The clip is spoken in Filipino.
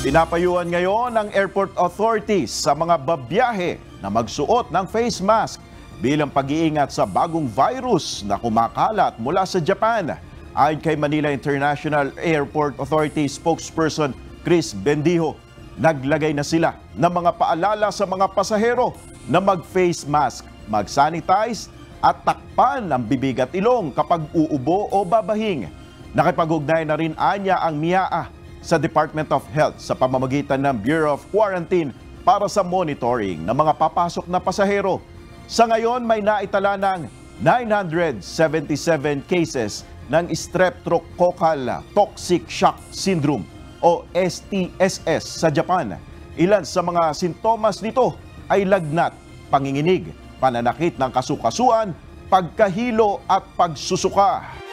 Pinapayuhan ngayon ng airport authorities sa mga babiyahe na magsuot ng face mask bilang pag-iingat sa bagong virus na kumakalat mula sa Japan. Ayon kay Manila International Airport Authority spokesperson Chris Bendijo, naglagay na sila ng mga paalala sa mga pasahero na mag-face mask, mag-sanitize at takpan ang bibig at ilong kapag uubo o babahing. Nakipag-ugnay na rin anya ang MIAA sa Department of Health sa pamamagitan ng Bureau of Quarantine para sa monitoring ng mga papasok na pasahero. Sa ngayon, may naitala ng 977 cases ng Streptococcal Toxic Shock Syndrome o STSS sa Japan. Ilan sa mga sintomas nito ay lagnat, panginginig, pananakit ng kasukasuan, pagkahilo at pagsusuka.